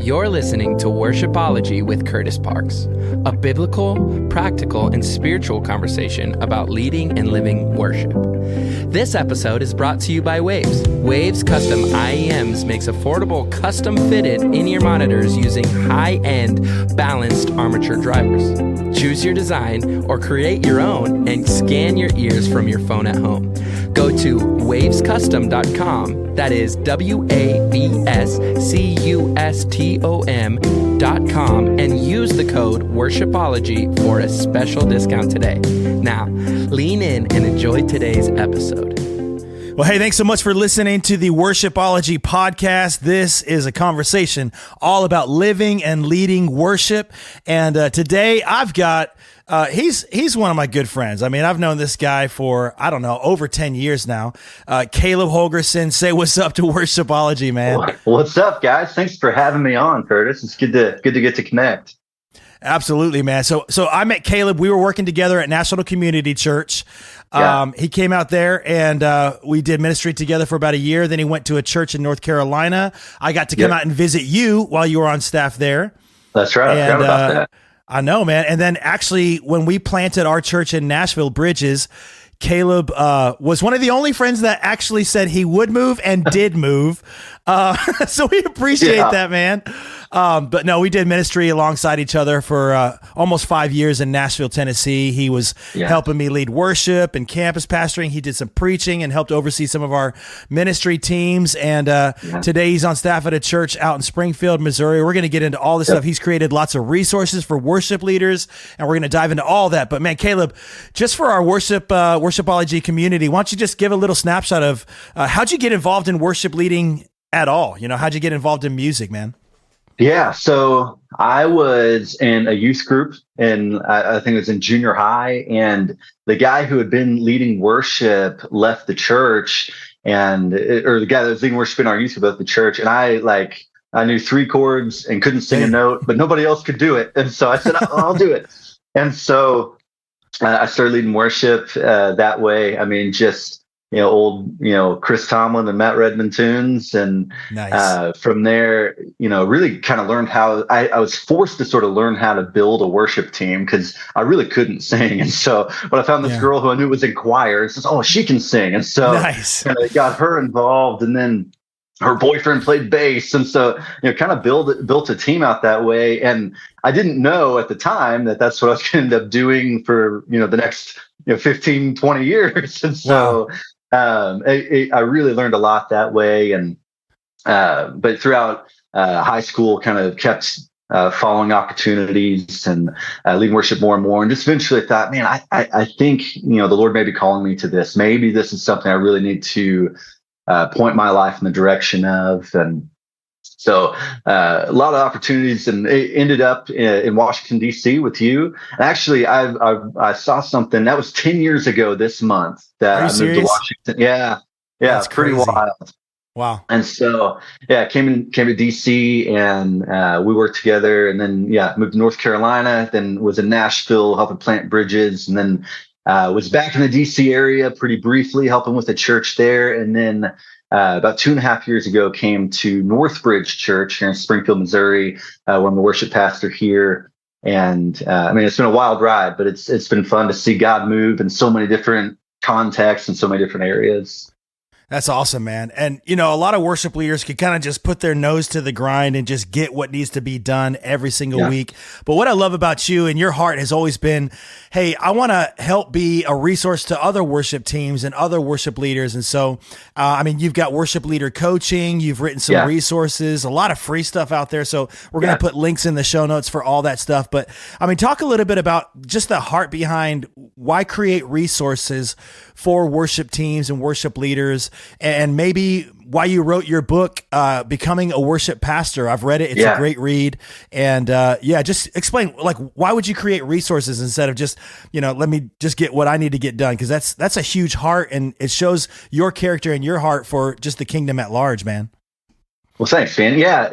You're listening to Worshipology with Kurtis Parks, a biblical, practical, and spiritual conversation about leading and living worship. This episode is brought to you by Waves. Waves Custom IEMs makes affordable, custom-fitted in-ear monitors using high-end, balanced armature drivers. Choose your design or create your own and scan your ears from your phone at home. Go to wavescustom.com, that is WAVSCUSTOM.com, and use the code Worshipology for a special discount today. Now, lean in and enjoy today's episode. Well, hey, thanks so much for listening to the Worshipology podcast. This is a conversation all about living and leading worship. And today I've got, he's one of my good friends. I mean, I've known this guy for, over 10 years now. Caleb Holgerson, say what's up to Worshipology, man. What's up, guys? Thanks for having me on, Kurtis. It's good to get to connect. Absolutely, man. So I met Caleb. We were working together at National Community Church. Yeah. He came out there and we did ministry together for about a year. Then he went to a church in North Carolina. I got to come out and visit you while you were on staff there. That's right. I forgot about that. I know, man. And then actually, when we planted our church in Nashville, Bridges, Caleb was one of the only friends that actually said he would move and did move. So we appreciate that, man. But no, we did ministry alongside each other for almost 5 years in Nashville, Tennessee. He was helping me lead worship and campus pastoring. He did some preaching and helped oversee some of our ministry teams. And today he's on staff at a church out in Springfield, Missouri. We're going to get into all this stuff. He's created lots of resources for worship leaders, and we're going to dive into all that. But man, Caleb, just for our Worshipology community, why don't you just give a little snapshot of how'd you get involved in worship leading at all? How'd you get involved in music, man? Yeah, so I was in a youth group, and I think it was in junior high, and the guy who had been leading worship left the church, or the guy that was leading worship in our youth group left the church, and I knew 3 chords and couldn't sing a note, but nobody else could do it, and so I said, I'll do it. And so I started leading worship that way. I mean, just old, Chris Tomlin and Matt Redman tunes. And from there, really kind of learned how I was forced to sort of learn how to build a worship team because I really couldn't sing. And so when I found this girl who I knew was in choir, it says, oh, she can sing. And so kind of got her involved, and then her boyfriend played bass. And so, kind of built a team out that way. And I didn't know at the time that that's what I was going to end up doing for, the next 15, 20 years. And so I really learned a lot that way. And but throughout high school, kind of kept following opportunities and leading worship more and more. And just eventually thought, man, I think, the Lord may be calling me to this. Maybe this is something I really need to point my life in the direction of. And so a lot of opportunities, and it ended up in Washington, D.C. with you. And actually, I saw something that was 10 years ago this month that I moved to Washington. Yeah. That's it's pretty crazy. wild. Wow. And so, came to D.C. and we worked together, and then, moved to North Carolina, then was in Nashville helping plant Bridges, and then was back in the D.C. area pretty briefly helping with the church there. And then about 2.5 years ago, came to Northbridge Church here in Springfield, Missouri, where I'm the worship pastor here. And it's been a wild ride, but it's been fun to see God move in so many different contexts and so many different areas. That's awesome, man. And, a lot of worship leaders can kind of just put their nose to the grind and just get what needs to be done every single week. But what I love about you and your heart has always been, hey, I want to help be a resource to other worship teams and other worship leaders. And so, you've got worship leader coaching, you've written some resources, a lot of free stuff out there. So we're going to put links in the show notes for all that stuff. But talk a little bit about just the heart behind why create resources for worship teams and worship leaders, and maybe why you wrote your book, Becoming a Worship Pastor. I've read it. It's a great read. And just explain, why would you create resources instead of just, let me just get what I need to get done? Because that's a huge heart, and it shows your character and your heart for just the kingdom at large, man. Well, thanks, man. Yeah,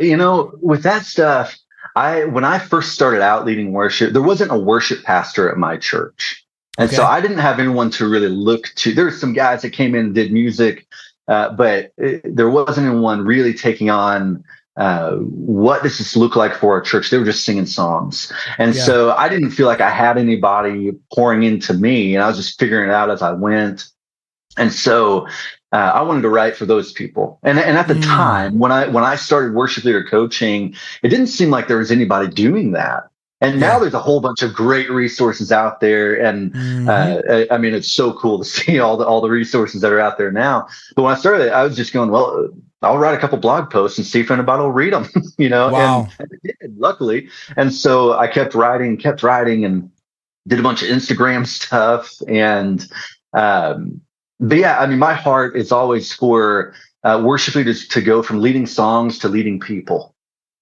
with that stuff, when I first started out leading worship, there wasn't a worship pastor at my church. And so I didn't have anyone to really look to. There were some guys that came in and did music, but there wasn't anyone really taking on what does this look like for our church? They were just singing songs. And so I didn't feel like I had anybody pouring into me, and I was just figuring it out as I went. And so I wanted to write for those people. And at the time, when I started worship leader coaching, it didn't seem like there was anybody doing that. And now there's a whole bunch of great resources out there. And I mean, it's so cool to see all the resources that are out there now. But when I started, I was just going, well, I'll write a couple blog posts and see if anybody will read them, you know, and it did, luckily. And so I kept writing and did a bunch of Instagram stuff. And, but yeah, I mean, my heart is always for worship leaders to go from leading songs to leading people.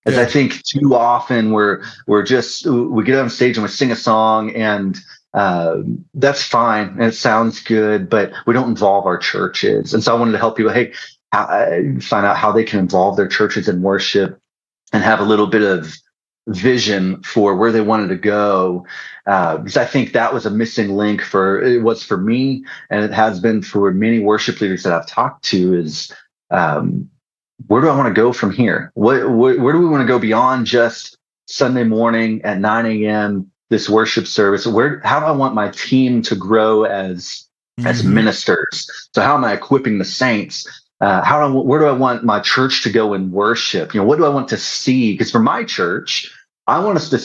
As I think too often we get on stage and we sing a song, and that's fine and it sounds good, but we don't involve our churches. And so I wanted to help people, find out how they can involve their churches in worship and have a little bit of vision for where they wanted to go. Because I think that was a missing link it was for me, and it has been for many worship leaders that I've talked to, is where do I want to go from here? Where do we want to go beyond just Sunday morning at 9 a.m., this worship service? How do I want my team to grow as ministers? So how am I equipping the saints? Where do I want my church to go in worship? You know, what do I want to see? Because for my church, I want to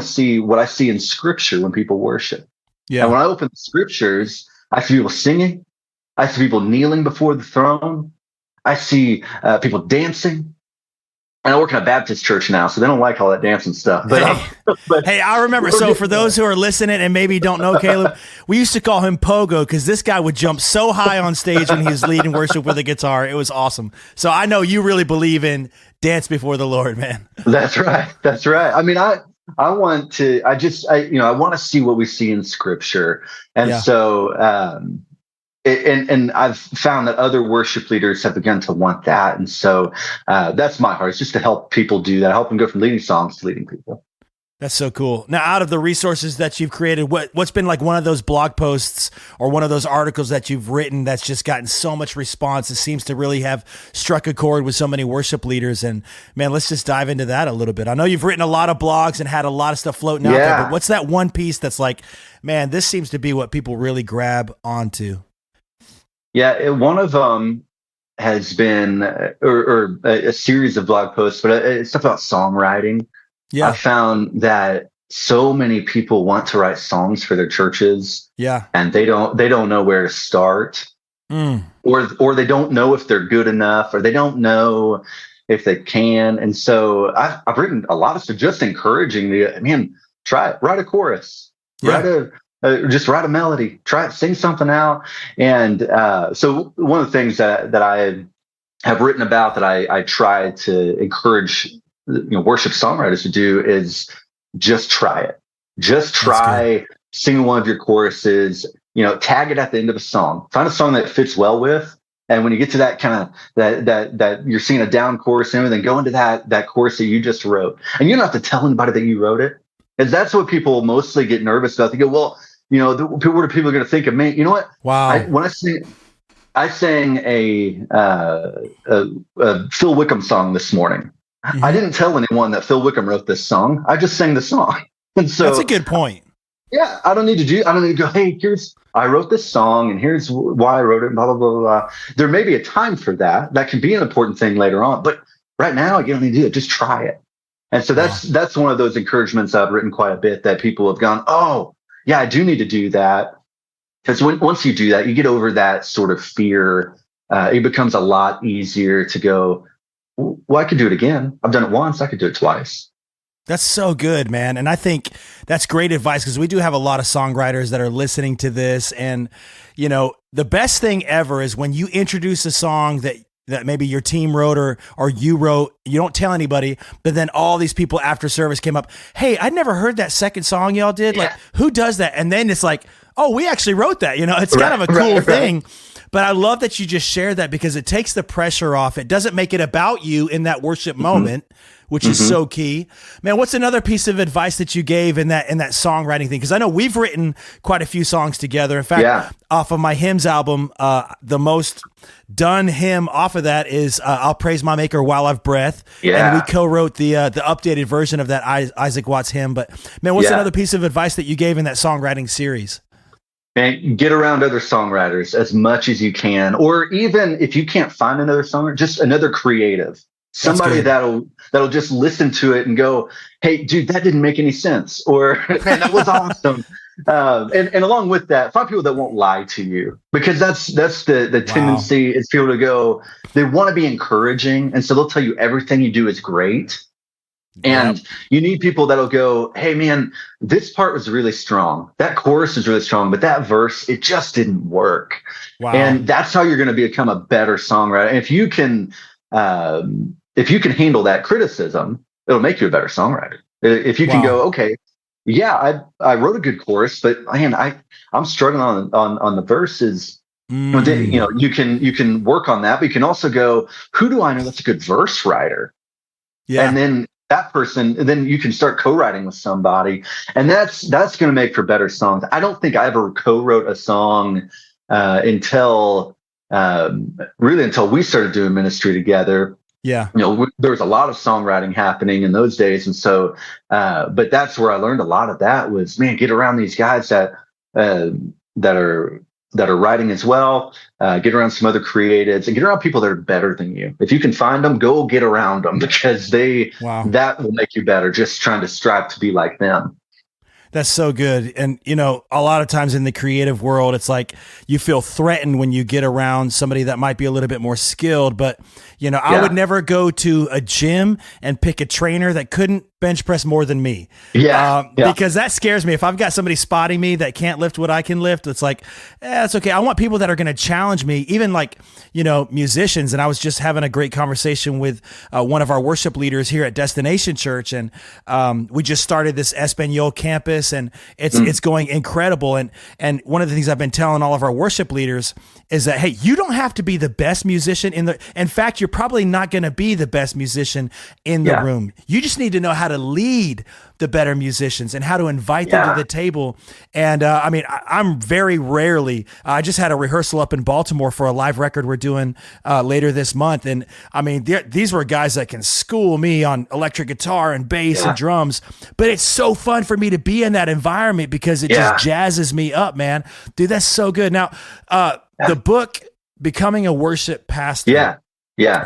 see what I see in Scripture when people worship. Yeah. And when I open the Scriptures, I see people singing. I see people kneeling before the throne. I see people dancing. And I work in a Baptist church now, so they don't like all that dancing stuff. But hey, I remember. So for those who are listening and maybe don't know Caleb, we used to call him Pogo because this guy would jump so high on stage when he was leading worship with a guitar. It was awesome. So I know you really believe in dance before the Lord, man. That's right. That's right. I mean, I want to see what we see in Scripture, and so. And I've found that other worship leaders have begun to want that. And so that's my heart. It's just to help people do that, help them go from leading songs to leading people. That's so cool. Now, out of the resources that you've created, what's been like one of those blog posts or one of those articles that you've written that's just gotten so much response? It seems to really have struck a chord with so many worship leaders. And man, let's just dive into that a little bit. I know you've written a lot of blogs and had a lot of stuff floating out there, but what's that one piece that's like, man, this seems to be what people really grab onto? Yeah, one of them has been, or a series of blog posts, but it's stuff about songwriting. Yeah, I found that so many people want to write songs for their churches. Yeah, and they don't know where to start, or they don't know if they're good enough, or they don't know if they can. And so I've written a lot of stuff just encouraging try it, write a chorus, just write a melody, try it, sing something out. And so one of the things that I have written about that I try to encourage worship songwriters to do is just try it. Just try singing one of your choruses, tag it at the end of a song. Find a song that fits well with. And when you get to that kind of that you're singing a down chorus and everything, go into that chorus that you just wrote. And you don't have to tell anybody that you wrote it. And that's what people mostly get nervous about. They go, well, what are people going to think of me? You know what? Wow. I sang a Phil Wickham song this morning. Mm-hmm. I didn't tell anyone that Phil Wickham wrote this song. I just sang the song. And so that's a good point. Yeah. I don't need to go, hey, I wrote this song and here's why I wrote it, blah, blah, blah, blah. There may be a time for that. That can be an important thing later on. But right now, you don't need to do it. Just try it. And so that's one of those encouragements I've written quite a bit that people have gone, oh, yeah, I do need to do that. Because once you do that, you get over that sort of fear. It becomes a lot easier to go, well, I could do it again. I've done it once. I could do it twice. That's so good, man. And I think that's great advice because we do have a lot of songwriters that are listening to this. And, the best thing ever is when you introduce a song that maybe your team wrote or you wrote, you don't tell anybody, but then all these people after service came up, hey, I'd never heard that second song y'all did. Yeah. Like, who does that? And then it's like, oh, we actually wrote that. It's kind of a cool thing. But I love that you just share that because it takes the pressure off. It doesn't make it about you in that worship moment, which is so key. Man, what's another piece of advice that you gave in that songwriting thing? Because I know we've written quite a few songs together. In fact, off of my hymns album, the most done hymn off of that is I'll Praise My Maker While I've Breath. And we co-wrote the updated version of that Isaac Watts hymn. But man, what's another piece of advice that you gave in that songwriting series? And get around other songwriters as much as you can, or even if you can't find another songwriter, just another creative, somebody that'll just listen to it and go, "Hey, dude, that didn't make any sense," or "Man, that was awesome." And along with that, find people that won't lie to you, because that's the tendency is people to go, they want to be encouraging, and so they'll tell you everything you do is great. And you need people that'll go, "Hey man, this part was really strong. That chorus is really strong, but that verse, it just didn't work." And that's how you're going to become a better songwriter. And if you can handle that criticism, it'll make you a better songwriter. If you can go, "Okay, yeah, I wrote a good chorus, but man, I'm struggling on the verses." You can work on that, but you can also go, "Who do I know that's a good verse writer?" And then that person, then you can start co-writing with somebody, and that's going to make for better songs. I don't think I ever co-wrote a song until we started doing ministry together. There was a lot of songwriting happening in those days, and so but that's where I learned a lot of that was, man, get around these guys that are writing as well. Get around some other creatives, and get around people that are better than you. If you can find them, go get around them, because that will make you better, just trying to strive to be like them. That's so good. And, a lot of times in the creative world, it's like you feel threatened when you get around somebody that might be a little bit more skilled. But, I would never go to a gym and pick a trainer that couldn't bench press more than me. Because that scares me. If I've got somebody spotting me that can't lift what I can lift, it's like, it's okay. I want people that are going to challenge me, even like, musicians. And I was just having a great conversation with one of our worship leaders here at Destination Church. And we just started this Espanol campus, and it's going incredible. And one of the things I've been telling all of our worship leaders is that, hey, you don't have to be the best musician in fact, you're probably not going to be the best musician in the room. You just need to know how to lead the better musicians and how to invite them to the table. And I'm very rarely, I just had a rehearsal up in Baltimore for a live record we're doing later this month. And these were guys that can school me on electric guitar and bass and drums, but it's so fun for me to be in that environment because it just jazzes me up, man. Dude, that's so good. Now, the book, Becoming a Worship Pastor.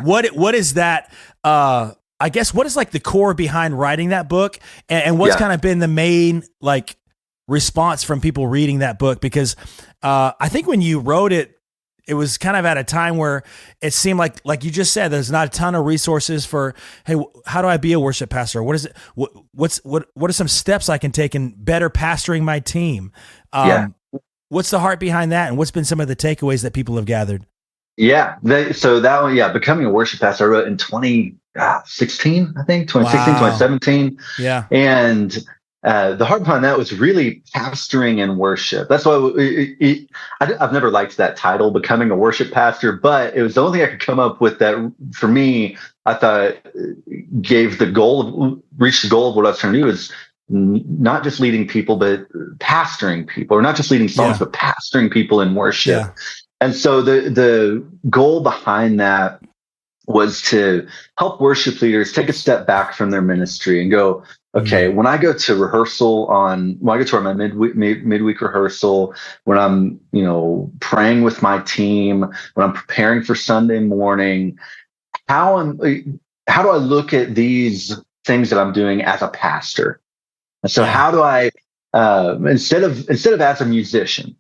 What is that? I guess what is like the core behind writing that book, and what's kind of been the main like response from people reading that book? Because I think when you wrote it, it was kind of at a time where it seemed like you just said, there's not a ton of resources for, hey, how do I be a worship pastor? What is it? What are some steps I can take in better pastoring my team? What's the heart behind that, and what's been some of the takeaways that people have gathered? So that one, Becoming a Worship Pastor, I wrote in 2016, I think, 2017. And the hard part on that was really pastoring and worship. That's why I've never liked that title, Becoming a Worship Pastor, but it was the only thing I could come up with that, for me, I thought reached the goal of what I was trying to do, is not just leading people, but pastoring people, or not just leading songs, but pastoring people in worship. And so the goal behind that was to help worship leaders take a step back from their ministry and go, okay, when I go to my midweek rehearsal, when I'm, praying with my team, when I'm preparing for Sunday morning, how do I look at these things that I'm doing as a pastor? And so how do I, instead of as a musician,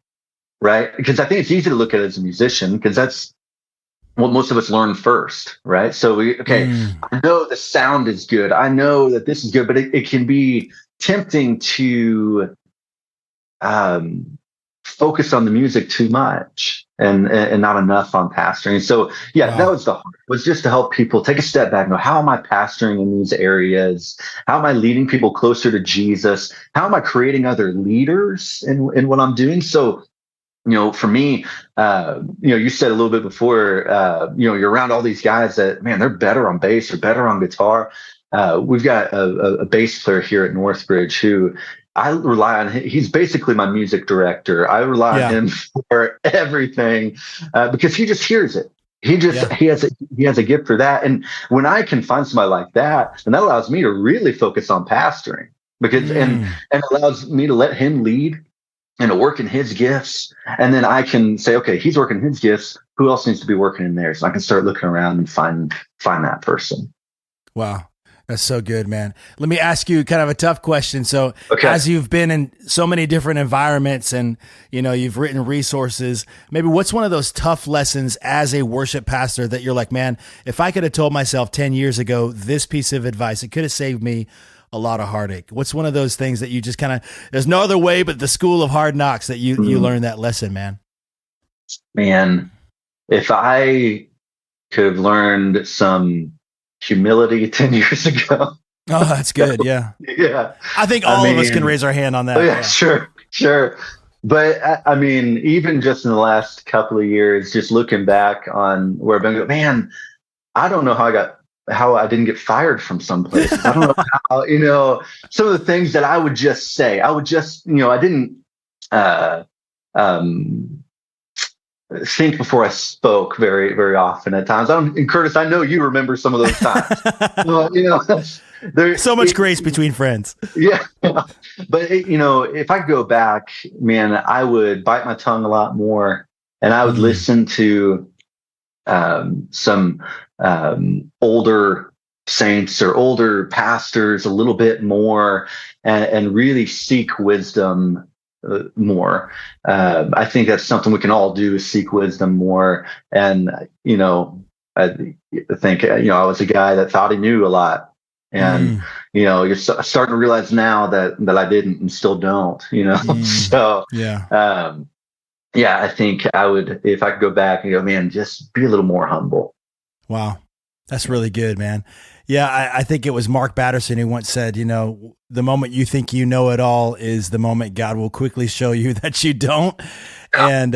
right? Because I think it's easy to look at it as a musician, because that's what most of us learn first, right? So I know the sound is good, I know that this is good, but it can be tempting to focus on the music too much and not enough on pastoring. So that was the heart, was just to help people take a step back and go, how am I pastoring in these areas? How am I leading people closer to Jesus? How am I creating other leaders in what I'm doing? So, for me, you said a little bit before, you're around all these guys that, man, they're better on bass or better on guitar. we've got a bass player here at Northbridge who I rely on. He's basically my music director. I rely on him for everything because he just hears it. He has a gift for that. And when I can find somebody like that, then that allows me to really focus on pastoring because and allows me to let him lead and to work in his gifts. And then I can say, okay, he's working his gifts. Who else needs to be working in theirs? So I can start looking around and find that person. Wow. That's so good, man. Let me ask you kind of a tough question. So as you've been in so many different environments and, you've written resources, maybe what's one of those tough lessons as a worship pastor that you're like, man, if I could have told myself 10 years ago, this piece of advice, it could have saved me a lot of heartache. What's one of those things that you just kind of, there's no other way but the school of hard knocks that you learned that lesson, man? Man, if I could have learned some humility 10 years ago. Oh, that's good. Yeah. Yeah. I think all of us can raise our hand on that. Oh, yeah, sure. But I mean, even just in the last couple of years, just looking back on where I've been, man, I don't know how I didn't get fired from someplace. I don't know how, some of the things that I would just say, I didn't, think before I spoke very, very often at times. And Kurtis, I know you remember some of those times. There's so much grace between friends. Yeah. But, if I go back, man, I would bite my tongue a lot more and I would listen to some older saints or older pastors a little bit more and really seek wisdom more. I think that's something we can all do is seek wisdom more. And, I think, I was a guy that thought he knew a lot. And, you're starting to realize now that I didn't and still don't, So, I think I would, if I could go back and go, man, just be a little more humble. Wow. That's really good, man. Yeah, I think it was Mark Batterson who once said, the moment you think you know it all is the moment God will quickly show you that you don't. And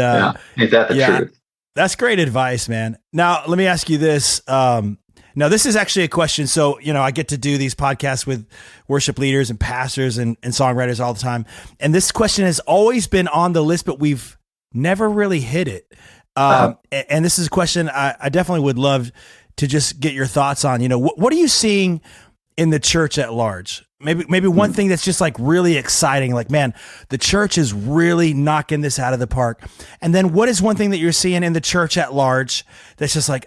Is that the truth? That's great advice, man. Now, let me ask you this. Now, this is actually a question. So, I get to do these podcasts with worship leaders and pastors and songwriters all the time. And this question has always been on the list, but we've never really hit it. And this is a question I definitely would love to just get your thoughts on. What are you seeing in the church at large? Maybe one thing that's just like really exciting, like, man, the church is really knocking this out of the park. And then what is one thing that you're seeing in the church at large that's just like,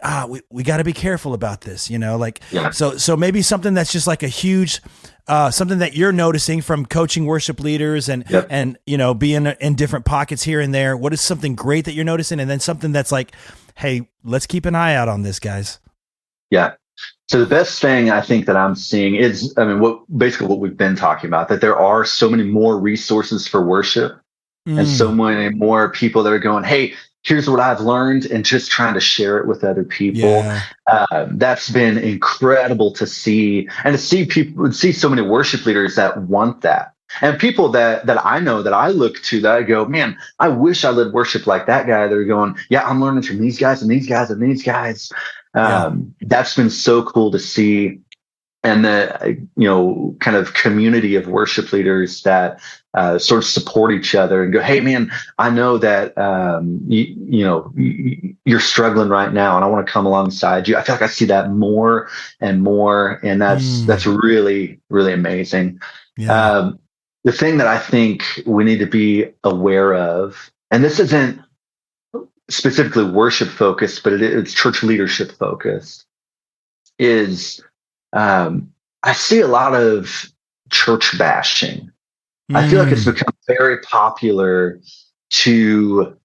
we got to be careful about this, So maybe something that's just like a huge, something that you're noticing from coaching worship leaders and being in different pockets here and there. What is something great that you're noticing? And then something that's like, hey, let's keep an eye out on this, guys. Yeah. So the best thing I think that I'm seeing is, what we've been talking about, that there are so many more resources for worship and so many more people that are going, hey, here's what I've learned, and just trying to share it with other people. Yeah. That's been incredible to see, and to see so many worship leaders that want that. And people that I know, that I look to, that I go, man, I wish I led worship like that guy. They're going, yeah, I'm learning from these guys and these guys and these guys. That's been so cool to see. And the, kind of community of worship leaders that sort of support each other and go, hey, man, I know that, you're struggling right now and I want to come alongside you. I feel like I see that more and more. And that's really, really amazing. Yeah. The thing that I think we need to be aware of, and this isn't specifically worship focused, but it's church leadership focused, is I see a lot of church bashing. I feel like it's become very popular to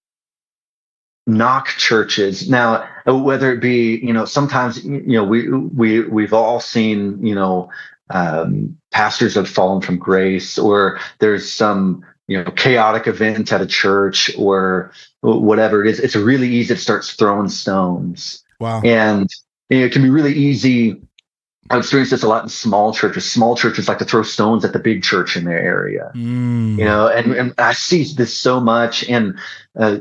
knock churches. Now, whether it be, sometimes, we've all seen, pastors have fallen from grace, or there's some, chaotic event at a church or whatever it is. It's really easy to start throwing stones. Wow. And it can be really easy. I've experienced this a lot in small churches. Small churches like to throw stones at the big church in their area, and I see this so much. And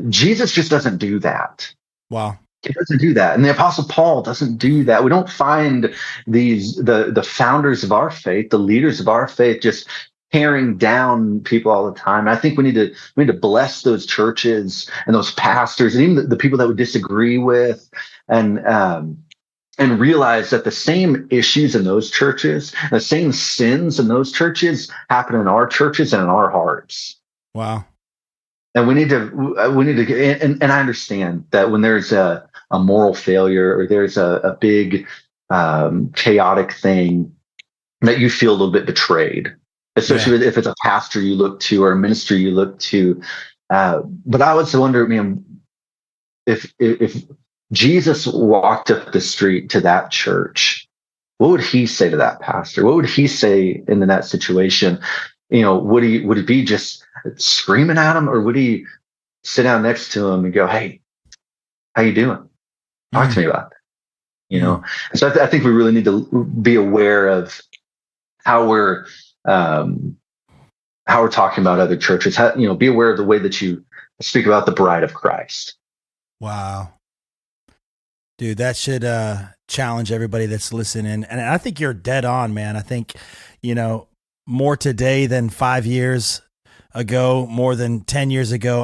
Jesus just doesn't do that. Wow. It doesn't do that. And the Apostle Paul doesn't do that. We don't find the founders of our faith, the leaders of our faith, just tearing down people all the time. I think we need to bless those churches and those pastors and even the people that we disagree with, and realize that the same issues in those churches, the same sins in those churches happen in our churches and in our hearts. Wow. And we need to, and I understand that when there's a moral failure or there's a big chaotic thing, that you feel a little bit betrayed, especially if it's a pastor you look to or a ministry you look to. But I would wonder, if Jesus walked up the street to that church, what would he say to that pastor? What would he say in that situation? Would he be just screaming at him, or would he sit down next to him and go, "Hey, how you doing? Talk to me about that." And so I think we really need to be aware of how we're talking about other churches. Be aware of the way that you speak about the bride of Christ. Wow. Dude, that should challenge everybody that's listening. And I think you're dead on, man. I think, more today than 5 years ago, more than 10 years ago.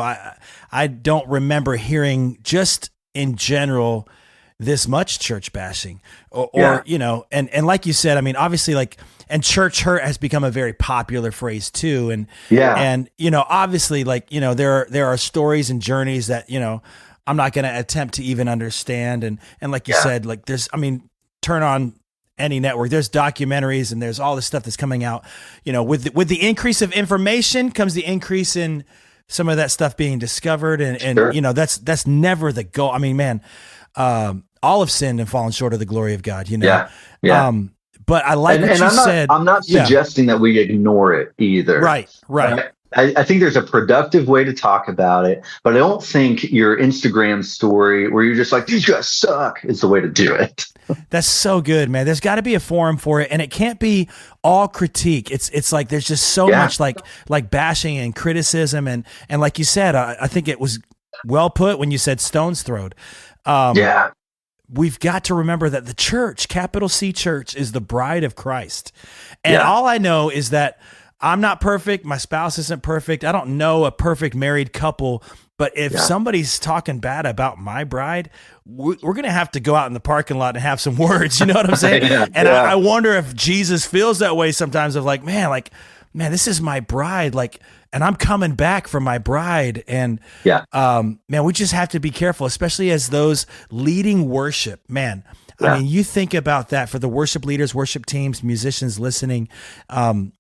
I don't remember hearing, just in general, this much church bashing or and like you said, obviously, and church hurt has become a very popular phrase too. And obviously, there are stories and journeys that, I'm not going to attempt to even understand. And like you said, there's, turn on any network, there's documentaries and there's all this stuff that's coming out, with the increase of information comes the increase in some of that stuff being discovered. And Sure. That's never the goal. All have sinned and fallen short of the glory of God, Yeah. But I like what you said. I'm not suggesting that we ignore it either. Right. I think there's a productive way to talk about it, but I don't think your Instagram story where you're just like, "These guys suck," is the way to do it. That's so good, man. There's got to be a forum for it, and it can't be all critique. It's like there's just so much like bashing and criticism, and like you said, I think it was well put when you said stones throwed. We've got to remember that the church, capital C church, is the bride of Christ, and all I know is that I'm not perfect. My spouse isn't perfect. I don't know a perfect married couple. But if somebody's talking bad about my bride, we're going to have to go out in the parking lot and have some words. You know what I'm saying? I wonder if Jesus feels that way sometimes of man, this is my bride. And I'm coming back for my bride. And man, we just have to be careful, especially as those leading worship, man. You think about that for the worship leaders, worship teams, musicians listening.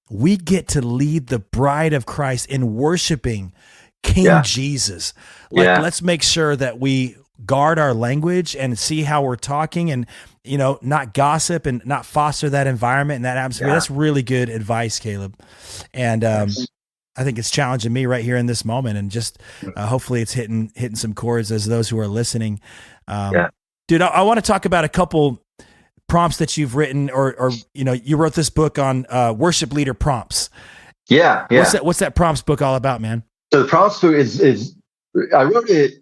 We get to lead the bride of Christ in worshiping King Jesus. Let's make sure that we guard our language and see how we're talking and, not gossip and not foster that environment and that atmosphere. That's really good advice, Caleb. And I think it's challenging me right here in this moment. And just hopefully it's hitting some chords as those who are listening. Dude, I want to talk about a couple prompts that you've written, or you wrote this book on worship leader prompts. Yeah. What's that prompts book all about, man? So the prompts book is I wrote it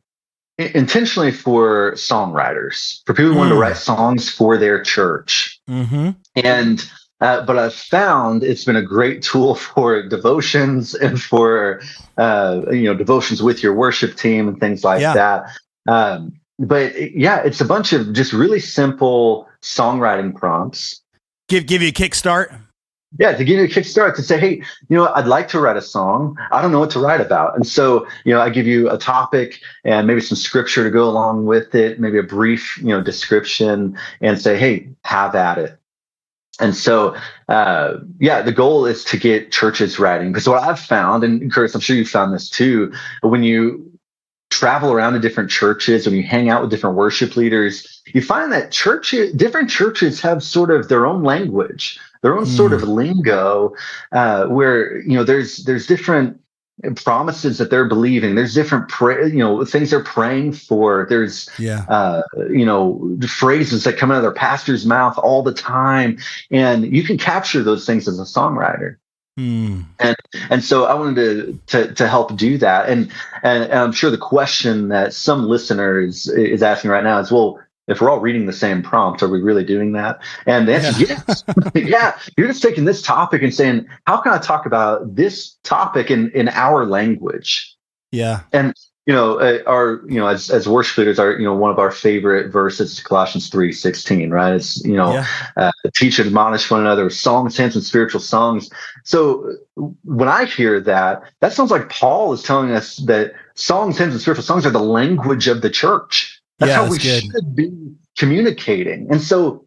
intentionally for songwriters, for people who want to write songs for their church. Mm-hmm. And but I've found it's been a great tool for devotions and for devotions with your worship team and things like that. But it's a bunch of just really simple songwriting prompts. Give you a kickstart. Yeah, to give you a kickstart, to say, hey, I'd like to write a song. I don't know what to write about. And so, I give you a topic and maybe some scripture to go along with it, maybe a brief, description, and say, hey, have at it. And so, the goal is to get churches writing. Because what I've found, and Kurtis, I'm sure you found this too, when you travel around to different churches, when you hang out with different worship leaders, you find that different churches have sort of their own language, their own sort of lingo, where there's different promises that they're believing. There's different things they're praying for. There's phrases that come out of their pastor's mouth all the time, and you can capture those things as a songwriter. And so I wanted to help do that. And I'm sure the question that some listener is asking right now is, well, if we're all reading the same prompt, are we really doing that? And the answer is yes. Yeah. You're just taking this topic and saying, how can I talk about this topic in our language? Yeah. And as worship leaders, one of our favorite verses is Colossians 3:16, right? It's, teach and admonish one another with songs, hymns, and spiritual songs. So when I hear that sounds like Paul is telling us that songs, hymns, and spiritual songs are the language of the church. That's how we should be communicating. And so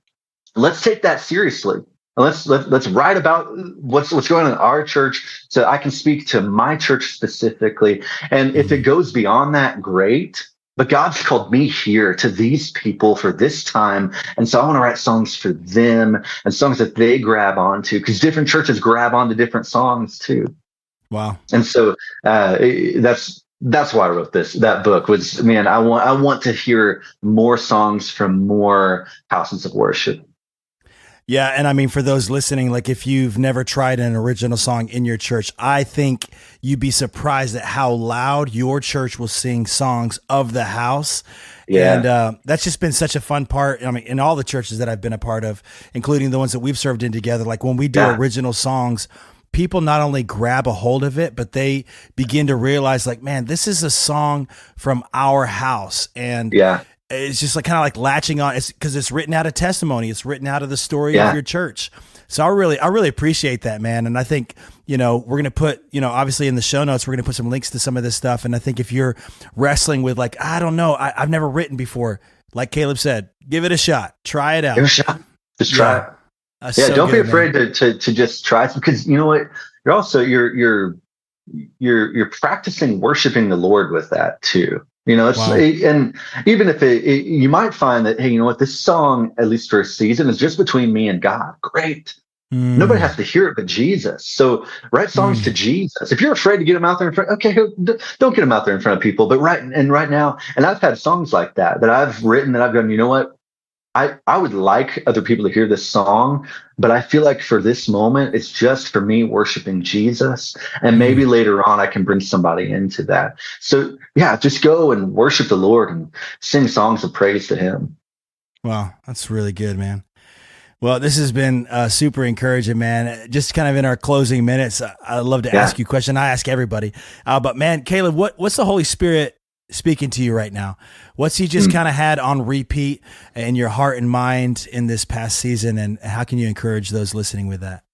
let's take that seriously. Let's write about what's going on in our church, so I can speak to my church specifically. And if it goes beyond that, great. But God's called me here to these people for this time, and so I want to write songs for them and songs that they grab onto, because different churches grab onto different songs too. Wow! And so that's why I wrote that book. Was, man, I want to hear more songs from more houses of worship. Yeah. And I mean, for those listening, like if you've never tried an original song in your church, I think you'd be surprised at how loud your church will sing songs of the house. Yeah. And that's just been such a fun part. I mean, in all the churches that I've been a part of, including the ones that we've served in together, like when we do original songs, people not only grab a hold of it, but they begin to realize, like, man, this is a song from our house. And it's just like kind of like latching on. It's because it's written out of testimony. It's written out of the story of your church. So I really appreciate that, man. And I think, we're going to put, obviously in the show notes, we're going to put some links to some of this stuff. And I think if you're wrestling with, like, I don't know, I've never written before, like Caleb said, give it a shot, try it out. Give it a shot. Just try it. So don't good, be afraid to just try it, because you know what, you're also you're practicing worshiping the Lord with that too. And even if you might find that, hey, you know what, this song, at least for a season, is just between me and God. Great. Nobody has to hear it but Jesus. So write songs to Jesus. If you're afraid to get them out there in front, okay, don't get them out there in front of people. But right now, and I've had songs like that I've written, that I've gone, you know what, I would like other people to hear this song, but I feel like for this moment, it's just for me worshiping Jesus. And maybe later on, I can bring somebody into that. So yeah, just go and worship the Lord and sing songs of praise to him. Wow. That's really good, man. Well, this has been super encouraging, man. Just kind of in our closing minutes, I'd love to ask you a question. I ask everybody. But man, Caleb, what's the Holy Spirit speaking to you right now? What's he just kind of had on repeat in your heart and mind in this past season? And how can you encourage those listening with that?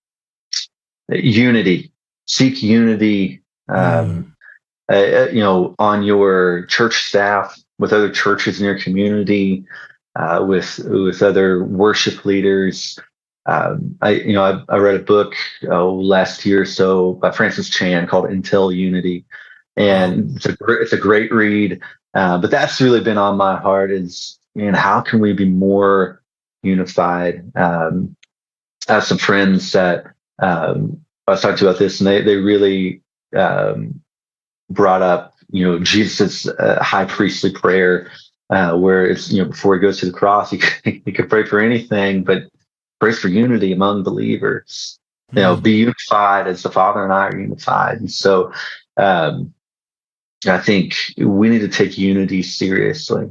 Unity. Seek unity, on your church staff, with other churches in your community, with other worship leaders. I read a book last year or so by Francis Chan called Intel Unity. And it's a great read, but that's really been on my heart, is, how can we be more unified? I have some friends that I was talking to about this, and they really brought up, Jesus' high priestly prayer, where it's, before he goes to the cross, he could pray for anything, but prays for unity among believers. Be unified as the Father and I are unified. And so, I think we need to take unity seriously.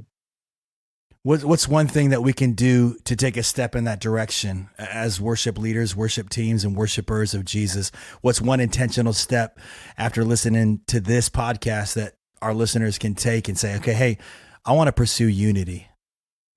What's one thing that we can do to take a step in that direction as worship leaders, worship teams, and worshipers of Jesus? What's one intentional step after listening to this podcast that our listeners can take and say, okay, hey, I want to pursue unity?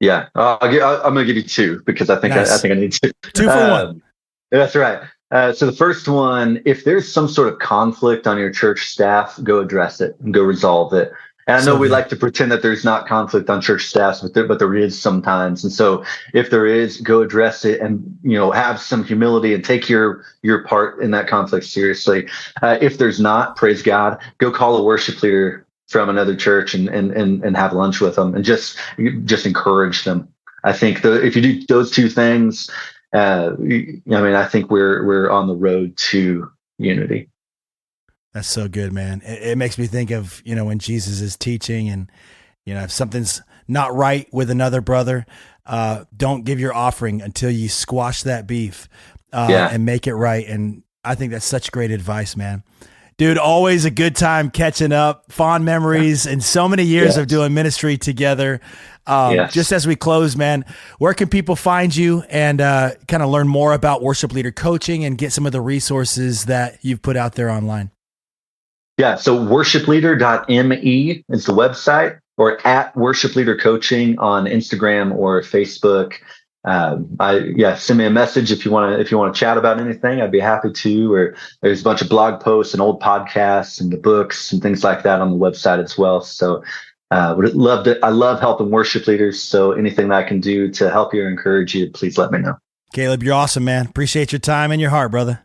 Yeah, I'm going to give you two, because I think I need to. 2 for 1. That's right. So the first one, if there's some sort of conflict on your church staff, go address it and go resolve it. And I know we like to pretend that there's not conflict on church staffs, but there is sometimes. And so if there is, go address it, and have some humility and take your part in that conflict seriously. If there's not, praise God, go call a worship leader from another church and have lunch with them and just encourage them. I think if you do those two things, I think we're on the road to unity. That's so good, man. It makes me think of, when Jesus is teaching, and, if something's not right with another brother, don't give your offering until you squash that beef and make it right. And I think that's such great advice, man. Dude, always a good time catching up, fond memories, and so many years of doing ministry together. Just as we close, man, where can people find you and kind of learn more about worship leader coaching and get some of the resources that you've put out there online? Yeah, so worshipleader.me is the website, or at Worship Leader Coaching on Instagram or Facebook. Send me a message if you want to chat about anything. I'd be happy to. Or there's a bunch of blog posts and old podcasts and the books and things like that on the website as well. So I love helping worship leaders. So anything that I can do to help you or encourage you, please let me know. Caleb, you're awesome, man. Appreciate your time and your heart, brother.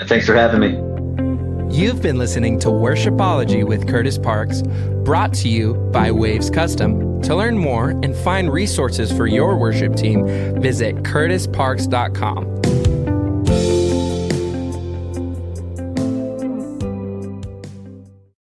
Thanks for having me. You've been listening to Worshipology with Kurtis Parks, brought to you by Waves Custom. To learn more and find resources for your worship team, visit kurtisparks.com.